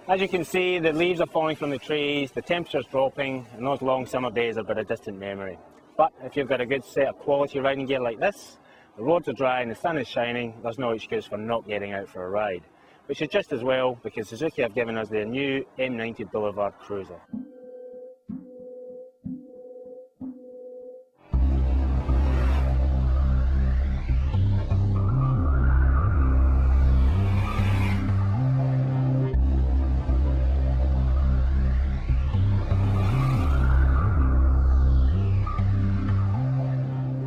As you can see, the leaves are falling from the trees, the temperature's dropping, and those long summer days are but a distant memory. But if you've got a good set of quality riding gear like this, the roads are dry and the sun is shining, there's no excuse for not getting out for a ride. Which is just as well, because Suzuki have given us their new M90 Boulevard Cruiser.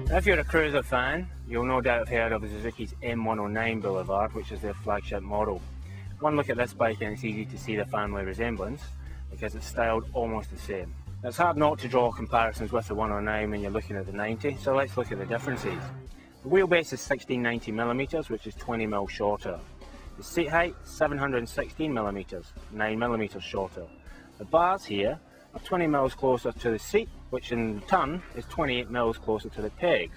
If you're a cruiser fan, you'll no doubt have heard of Suzuki's M109 Boulevard, which is their flagship model. One look at this bike and it's easy to see the family resemblance, because it's styled almost the same. It's hard not to draw comparisons with the 109 when you're looking at the 90, so let's look at the differences. The wheelbase is 1690mm, which is 20mm shorter. The seat height, 716mm, 9mm shorter. The bars here are 20mm closer to the seat, which in turn is 28mm closer to the pegs.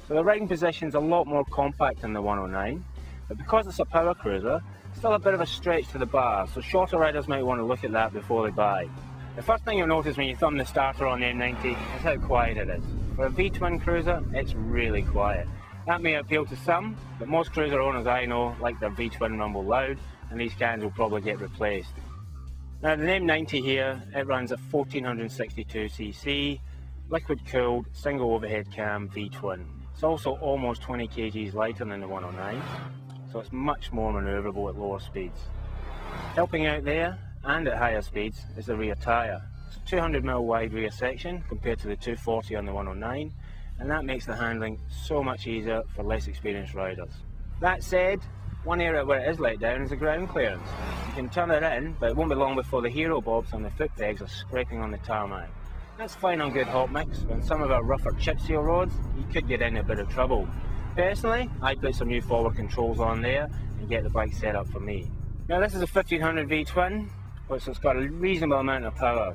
So the riding position is a lot more compact than the 109, but because it's a power cruiser, it's still a bit of a stretch to the bar, so shorter riders might want to look at that before they buy. The first thing you'll notice when you thumb the starter on the M90 is how quiet it is. For a V-twin cruiser, it's really quiet. That may appeal to some, but most cruiser owners I know like their V-twin rumble loud, and these cans will probably get replaced. Now the M90 here, it runs at 1462cc, liquid-cooled, single overhead cam V-twin. It's also almost 20 kgs lighter than the 109, so it's much more manoeuvrable at lower speeds. Helping out there, and at higher speeds, is the rear tyre. It's a 200mm wide rear section compared to the 240 on the 109, and that makes the handling so much easier for less experienced riders. That said, one area where it is let down is the ground clearance. You can turn it in, but it won't be long before the hero bobs on the foot pegs are scraping on the tarmac. That's fine on good hot mix, but on some of our rougher chip seal roads, you could get in a bit of trouble. Personally, I put some new forward controls on there and get the bike set up for me. Now this is a 1500 V-twin, which has got a reasonable amount of power.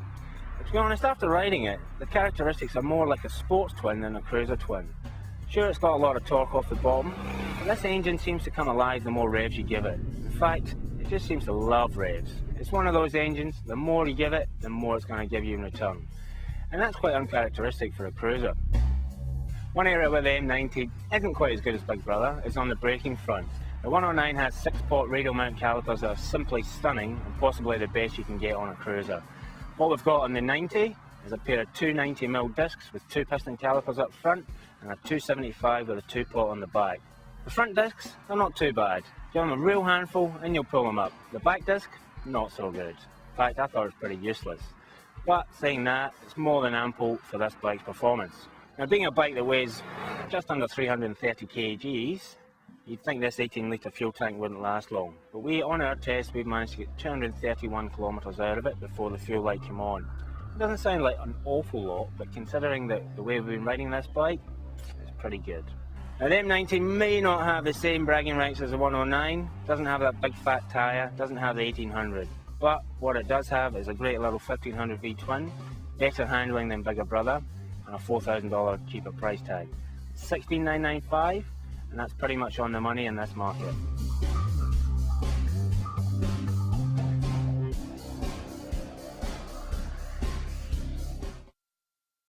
But to be honest, after riding it, the characteristics are more like a sports twin than a cruiser twin. Sure, it's got a lot of torque off the bottom, but this engine seems to come alive the more revs you give it. In fact, it just seems to love revs. It's one of those engines, the more you give it, the more it's going to give you in return. And that's quite uncharacteristic for a cruiser. One area where the M90 isn't quite as good as Big Brother is on the braking front. The 109 has 6-pot radial mount calipers that are simply stunning and possibly the best you can get on a cruiser. What we've got on the 90 is a pair of 290mm discs with 2 piston calipers up front and a 275 with a 2-pot on the back. The front discs are not too bad. Give them a real handful and you'll pull them up. The back disc, not so good. In fact, I thought it was pretty useless. But saying that, it's more than ample for this bike's performance. Now being a bike that weighs just under 330 kgs, you'd think this 18-litre fuel tank wouldn't last long. But on our test, we managed to get 231 kilometres out of it before the fuel light came on. It doesn't sound like an awful lot, but considering the way we've been riding this bike, it's pretty good. Now the M90 may not have the same bragging rights as the 109, doesn't have that big fat tyre, doesn't have the 1800. But what it does have is a great little 1500 V-twin, better handling than Bigger Brother, and a $4,000 cheaper price tag. $16,995, and that's pretty much on the money in this market.